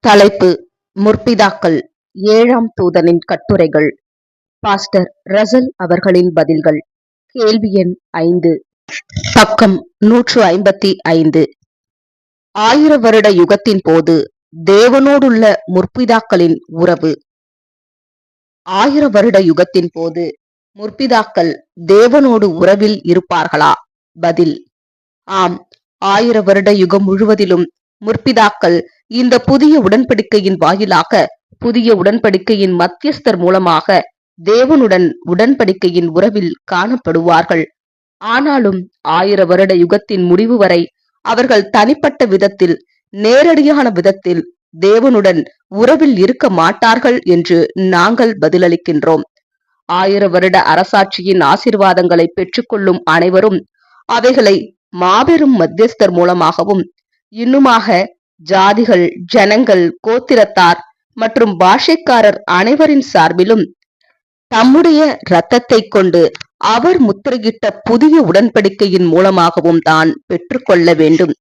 தலைப்பு: முற்பிதாக்கள். ஏழாம் தூதனின் கட்டுரைகள். பாஸ்டர் ரசல் அவர்களின் பதில்கள். கேள்வி எண் 5. பக்கம் 155. 1000 வருட யுகத்தின் போது தேவனோடுள்ள முற்பிதாக்களின் உறவு. 1000 வருட யுகத்தின் போது முற்பிதாக்கள் தேவனோடு உறவில் இருப்பார்களா? பதில்: ஆம். 1000 வருட யுகம் முழுவதிலும் முற்பிதாக்கள் இந்த புதிய உடன்படிக்கையின் வாயிலாக, புதிய உடன்படிக்கையின் மத்தியஸ்தர் மூலமாக தேவனுடன் உடன்படிக்கையின் உறவில் காணப்படுவார்கள். ஆனாலும் 1000 வருட யுகத்தின் முடிவு வரை அவர்கள் தனிப்பட்ட விதத்தில், நேரடியான விதத்தில் தேவனுடன் உறவில் இருக்க மாட்டார்கள் என்று நாங்கள் பதிலளிக்கின்றோம். 1000 வருட அரசாட்சியின் ஆசீர்வாதங்களை பெற்றுக்கொள்ளும் அனைவரும் அவைகளை மாபெரும் மத்தியஸ்தர் மூலமாகவும், இன்னுமாக ஜாதிகள், ஜனங்கள், கோத்திரத்தார் மற்றும் பாஷைக்காரர் அனைவரின் சார்பிலும் தம்முடைய இரத்தத்தை கொண்டு அவர் முத்திரையிட்ட புதிய உடன்படிக்கையின் மூலமாகவும் தான் பெற்றுக்கொள்ள வேண்டும்.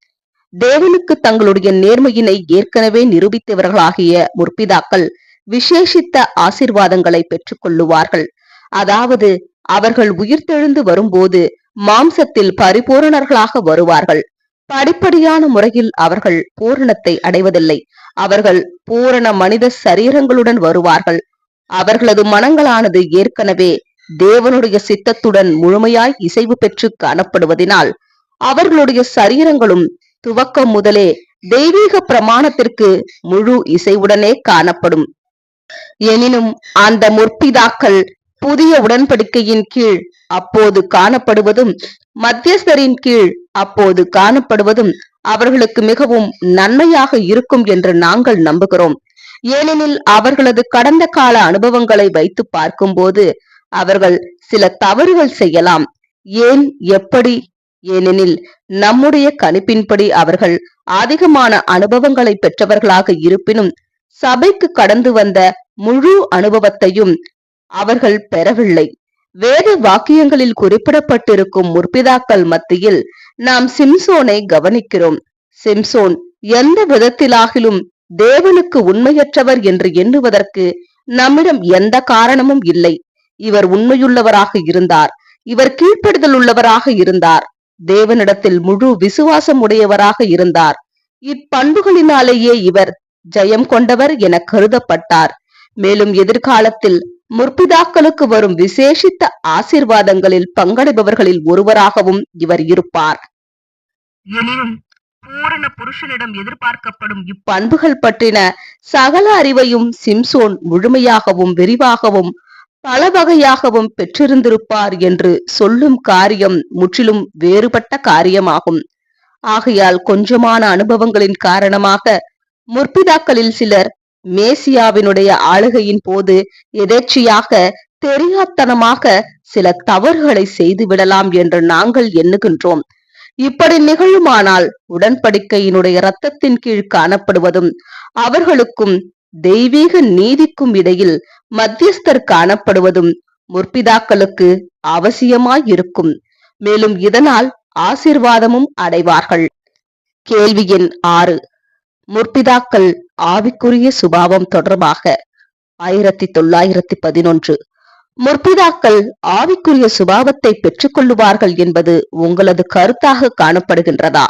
தேவனுக்கு தங்களுடைய நேர்மையினை ஏற்கனவே நிரூபித்தவர்களாகிய முற்பிதாக்கள் விசேஷித்த ஆசீர்வாதங்களை பெற்றுக்கொள்ளுவார்கள். அதாவது, அவர்கள் உயிர்த்தெழுந்து வரும்போது மாம்சத்தில் பரிபூரணர்களாக வருவார்கள். படிப்படியான முறையில் அவர்கள் பூரணத்தை அடைவதில்லை. அவர்கள் பூரண மனித சரீரங்களுடன் வருவார்கள். அவர்களது மனங்களானது ஏற்கனவே தேவனுடைய சித்தத்துடன் முழுமையாய் இசைவு பெற்று காணப்படுவதினால் அவர்களுடைய சரீரங்களும் துவக்கம் முதலே தெய்வீக பிரமாணத்திற்கு முழு இசைவுடனே காணப்படும். எனினும் அந்த முற்பிதாக்கள் புதிய உடன்படிக்கையின் கீழ் அப்போது காணப்படுவதும், மத்தியஸ்தரின் கீழ் அப்போது காணப்படுவதும் அவர்களுக்கு மிகவும் நன்மையாக இருக்கும் என்று நாங்கள் நம்புகிறோம். ஏனெனில் அவர்களது கடந்த கால அனுபவங்களை வைத்து பார்க்கும்போது அவர்கள் சில தவறுகள் செய்யலாம். ஏன், எப்படி? ஏனெனில் நம்முடைய கணிப்பின்படி அவர்கள் அதிகமான அனுபவங்களை பெற்றவர்களாக இருப்பினும் சபைக்கு கடந்து வந்த முழு அனுபவத்தையும் அவர்கள் பெறவில்லை. வேத வாக்கியங்களில் குறிப்பிடப்பட்டிருக்கும் முற்பிதாக்கள் மத்தியில் நாம் சிம்சோனை கவனிக்கிறோம். சிம்சோன் எந்த விதத்திலாகிலும் தேவனுக்கு உண்மையற்றவர் என்று எண்ணுவதற்கு நம்மிடம் எந்த காரணமும் இல்லை. இவர் உண்மையுள்ளவராக இருந்தார். இவர் கீழ்ப்படிதல் உள்ளவராக இருந்தார். தேவனிடத்தில் முழு விசுவாசம் உடையவராக இருந்தார். இப்பண்புகளினாலேயே இவர் ஜெயம் கொண்டவர் என கருதப்பட்டார். மேலும் எதிர்காலத்தில் முற்பிதாக்களுக்கு வரும் விசேஷித்த ஆசீர்வாதங்களில் பங்கடைபவர்களில் ஒருவராகவும் இவர் இருப்பார். எனினும் பூரண புருஷனிடம் எதிர்பார்க்கப்படும் இப்பண்புகள் பற்றின சகல அறிவையும் சிம்சோன் முழுமையாகவும் விரிவாகவும் பல வகையாகவும் பெற்றிருந்திருப்பார் என்று சொல்லும் காரியம் முற்றிலும் வேறுபட்ட காரியமாகும். ஆகையால் கொஞ்சமான அனுபவங்களின் காரணமாக முற்பிதாக்களில் சிலர் மேசியாவினுடைய ஆளுகையின் போது எதேச்சையாக, தெரியாத்தனமாக சில தவறுகளை செய்து விடலாம் என்று நாங்கள் எண்ணுகின்றோம். இப்படி நிகழுமானால் உடன்படிக்கையினுடைய இரத்தத்தின் கீழ் காணப்படுவதும் அவர்களுக்கும் தெய்வீக நீதிக்கும் இடையில் மத்தியஸ்தர் காணப்படுவதும் முற்பிதாக்களுக்கு அவசியமாயிருக்கும். மேலும் இதனால் ஆசீர்வாதமும் அடைவார்கள். கேள்வி எண் 6. முற்பிதாக்கள் ஆவிக்குரிய சுபாவம் தொடர்பாக. 1911. முற்பிதாக்கள் ஆவிக்குரிய சுபாவத்தை பெற்றுக் கொள்ளுவார்கள் என்பது உங்களது கருத்தாக காணப்படுகின்றதா?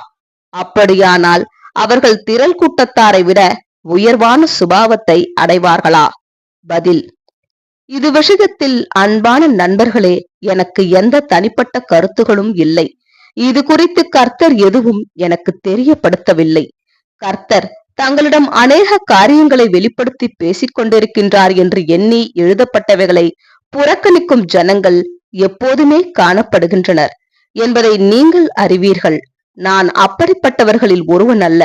அப்படியானால் அவர்கள் திரள் கூட்டத்தாரை விட உயர்வான சுபாவத்தை அடைவார்களா? பதில்: இது விஷயத்தில் அன்பான நண்பர்களே, எனக்கு எந்த தனிப்பட்ட கருத்துகளும் இல்லை. இது குறித்து கர்த்தர் எதுவும் எனக்கு தெரியப்படுத்தவில்லை. கர்த்தர் தங்களிடம் அநேக காரியங்களை வெளிப்படுத்தி பேசிக் கொண்டிருக்கின்றார் என்று எண்ணி எழுதப்பட்டவைகளை புறக்கணிக்கும் ஜனங்கள் எப்போதுமே காணப்படுகின்றனர் என்பதை நீங்கள் அறிவீர்கள். நான் அப்படிப்பட்டவர்களில் ஒருவன் அல்ல.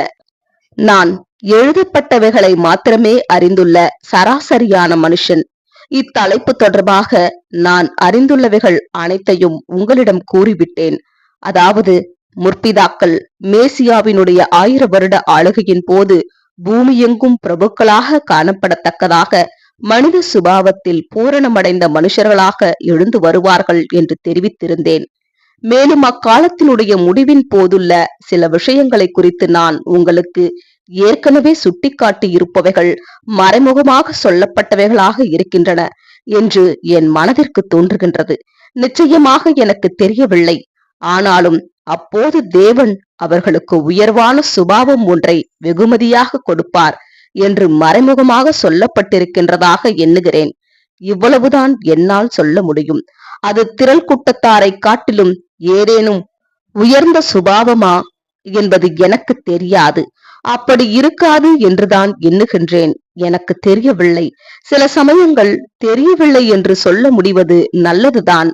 நான் எழுதப்பட்டவைகளை மாத்திரமே அறிந்துள்ள சராசரியான மனுஷன். இத்தலைப்பு தொடர்பாக நான் அறிந்துள்ளவைகள் அனைத்தையும் உங்களிடம் கூறிவிட்டேன். அதாவது, முற்பிதாக்கள் மேசியாவினுடைய 1000 வருட ஆளுகையின் போது பூமியெங்கும் பிரபுக்களாக காணப்படத்தக்கதாக மனித சுபாவத்தில் பூரணமடைந்த மனுஷர்களாக எழுந்து வருவார்கள் என்று தெரிவித்திருந்தேன். மேலும் அக்காலத்தினுடைய முடிவின் போதுள்ள சில விஷயங்களை குறித்து நான் உங்களுக்கு ஏற்கனவே சுட்டிக்காட்டி இருப்பவைகள் மறைமுகமாக சொல்லப்பட்டவைகளாக இருக்கின்றன என்று என் மனதிற்கு தோன்றுகின்றது. நிச்சயமாக எனக்கு தெரியவில்லை. ஆனாலும் அப்போது தேவன் அவர்களுக்கு உயர்வான சுபாவம் ஒன்றை வெகுமதியாக கொடுப்பார் என்று மறைமுகமாக சொல்லப்பட்டிருக்கின்றதாக எண்ணுகிறேன். இவ்வளவுதான் என்னால் சொல்ல முடியும். அது திரள் கூட்டத்தாரை காட்டிலும் ஏதேனும் உயர்ந்த சுபாவமா என்பது எனக்கு தெரியாது. அப்படி இருக்காது என்றுதான் எண்ணுகின்றேன். எனக்கு தெரியவில்லை. சில சமயங்கள் தெரியவில்லை என்று சொல்ல முடிவது நல்லதுதான்.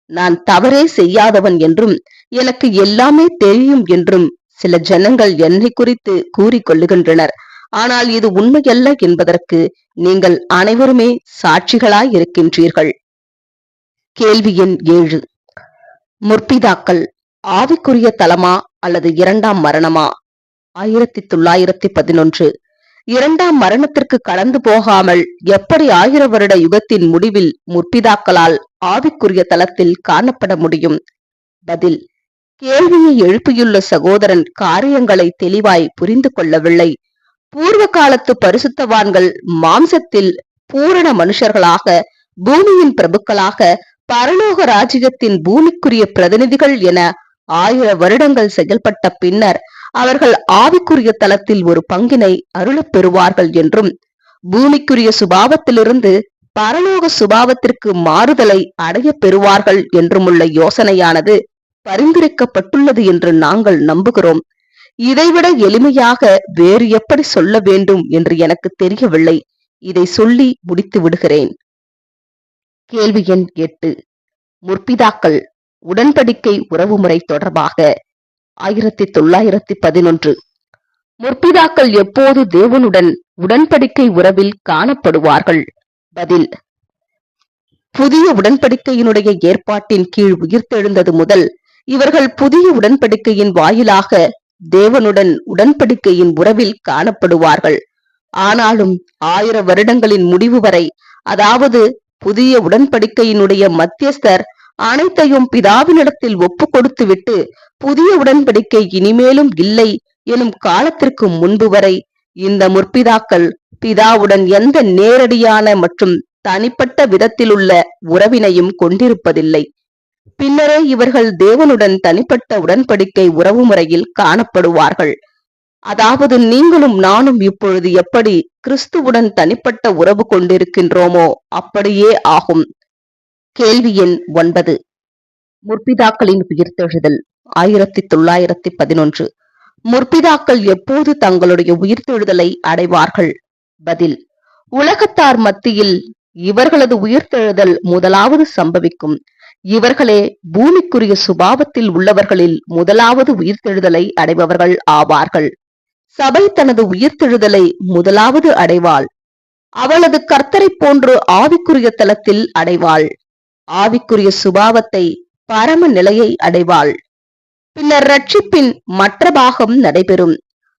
நான் தவறே செய்யாதவன் என்றும் எனக்கு எல்லாமே தெரியும் என்றும் சில ஜனங்கள் என்னை குறித்து கூறிக்கொள்ளுகின்றனர். ஆனால் இது உண்மையல்ல என்பதற்கு நீங்கள் அனைவருமே சாட்சிகளாய் இருக்கின்றீர்கள். கேள்வி எண் 7. முற்பிதாக்கள் ஆவிக்குரிய தலமா அல்லது இரண்டாம் மரணமா? 1911. இரண்டாம் மரணத்திற்கு கடந்து போகாமல் எப்படி 1000 வருட யுகத்தின் முடிவில் முற்பிதாக்களால் ஆவிக்குரிய தலத்தில் காணப்பட முடியும்? பதில்: கேள்வியை எழுப்பியுள்ள சகோதரன் காரியங்களை தெளிவாய் புரிந்து கொள்ளவில்லை. பூர்வ காலத்து பரிசுத்தவான்கள் மாம்சத்தில் பூரண மனுஷர்களாக, பூமியின் பிரபுக்களாக, பரலோக ராஜ்யத்தின் பூமிக்குரிய பிரதிநிதிகள் என 1000 வருடங்கள் செயல்பட்ட பின்னர் அவர்கள் ஆவிக்குரிய தலத்தில் ஒரு பங்கினை அருளப் பெறுவார்கள் என்றும், பூமிக்குரிய சுபாவத்திலிருந்து பரலோக சுபாவத்திற்கு மாறுதலை அடைய பெறுவார்கள் என்றுமுள்ள யோசனையானது பரிந்துரைக்கப்பட்டுள்ளது என்று நாங்கள் நம்புகிறோம். இதைவிட எளிமையாக வேறு எப்படி சொல்ல வேண்டும் என்று எனக்கு தெரியவில்லை. இதை சொல்லி முடித்து விடுகிறேன். கேள்வி எண் 8. முற்பிதாக்கள் உடன்படிக்கை உறவுமுறை தொடர்பாக 1911. முற்பிதாக்கள் எப்போது தேவனுடன் உடன்படிக்கை உறவில் காணப்படுவார்கள்? பதில்: புதிய உடன்படிக்கையினுடைய ஏற்பாட்டின் கீழ் உயிர்த்தெழுந்தது முதல் இவர்கள் புதிய உடன்படிக்கையின் வாயிலாக தேவனுடன் உடன்படிக்கையின் உறவில் காணப்படுவார்கள். ஆனாலும் 1000 வருடங்களின் முடிவு வரை, அதாவது புதிய உடன்படிக்கையினுடைய மத்தியஸ்தர் அனைத்தையும் பிதாவினிடத்தில் ஒப்பு கொடுத்து விட்டு புதிய உடன்படிக்கை இனிமேலும் இல்லை எனும் காலத்திற்கு முன்பு வரை இந்த முற்பிதாக்கள் பிதாவுடன் எந்த நேரடியான மற்றும் தனிப்பட்ட விதத்திலுள்ள உறவினையும் கொண்டிருப்பதில்லை. பின்னரே இவர்கள் தேவனுடன் தனிப்பட்ட உடன்படிக்கை உறவு முறையில் காணப்படுவார்கள். அதாவது நீங்களும் நானும் இப்பொழுது எப்படி கிறிஸ்துவுடன் தனிப்பட்ட உறவு கொண்டிருக்கின்றோமோ அப்படியே ஆகும். கேள்வி எண் 9. முற்பிதாக்களின் உயிர்த்தெழுதல் 1911. முற்பிதாக்கள் எப்போது தங்களுடைய உயிர்த்தெழுதலை அடைவார்கள்? பதில்: உலகத்தார் மத்தியில் இவர்களது உயிர்த்தெழுதல் முதலாவது சம்பவிக்கும். இவர்களே பூமிக்குரிய சுபாவத்தில் உள்ளவர்களில் முதலாவது உயிர்த்தெழுதலை அடைபவர்கள் ஆவார்கள். சபை தனது உயிர்த்தெழுதலை முதலாவது அடைவாள். அவளது கர்த்தரை போன்று ஆவிக்குரிய தலத்தில் அடைவாள். ஆவிக்குரிய சுபாவத்தை, பரம நிலையை அடைவாள். பின்னர் ரட்சிப்பின் மற்ற பாகம் நடைபெறும்.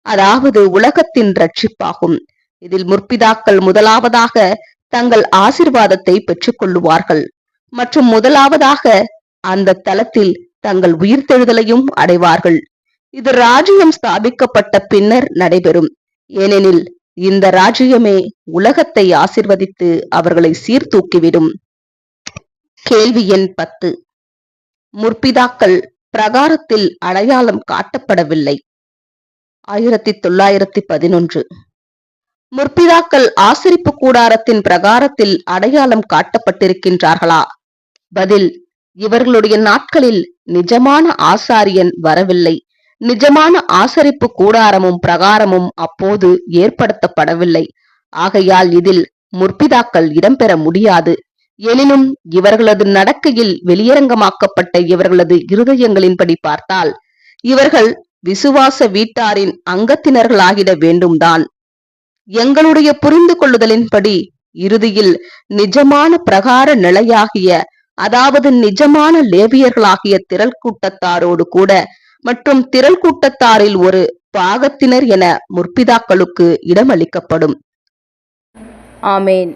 அதாவது உலகத்தின் ரட்சிப்பாகும். இதில் முற்பிதாக்கள் முதலாவதாக தங்கள் ஆசீர்வாதத்தை பெற்றுக் கொள்ளுவார்கள் மற்றும் முதலாவதாக அந்த தலத்தில் தங்கள் உயிர்த்தெழுதலையும் அடைவார்கள். இது ராஜ்யம் ஸ்தாபிக்கப்பட்ட பின்னர் நடைபெறும். ஏனெனில் இந்த ராஜ்யமே உலகத்தை ஆசீர்வதித்து அவர்களை சீர்தூக்கிவிடும். கேள்வி எண் 10. முற்பிதாக்கள் பிரகாரத்தில் அடையாளம் காட்டப்படவில்லை. 1911. முற்பிதாக்கள் ஆசரிப்பு கூடாரத்தின் பிரகாரத்தில் அடையாளம் காட்டப்பட்டிருக்கின்றார்களா? பதில்: இவர்களுடைய நாட்களில் நிஜமான ஆசாரியன் வரவில்லை. நிஜமான ஆசரிப்பு கூடாரமும் பிரகாரமும் அப்போது ஏற்படுத்தப்படவில்லை. ஆகையால் இதில் முற்பிதாக்கள் இடம்பெற முடியாது. எனினும் இவர்களது நடக்கையில் வெளியரங்கமாக்கப்பட்ட இவர்களது இருதயங்களின்படி பார்த்தால் இவர்கள் விசுவாச வீட்டாரின் அங்கத்தினர்களாகிட வேண்டும்தான். எங்களுடைய புரிந்து கொள்ளுதலின்படி இறுதியில் நிஜமான பிரகார நிலையாகிய, அதாவது நிஜமான லேவியர்களாகிய திரள் கூட்டத்தாரோடு கூட மற்றும் திரள் கூட்டத்தாரில் ஒரு பாகத்தினர் என முற்பிதாக்களுக்கு இடமளிக்கப்படும். ஆமேன்.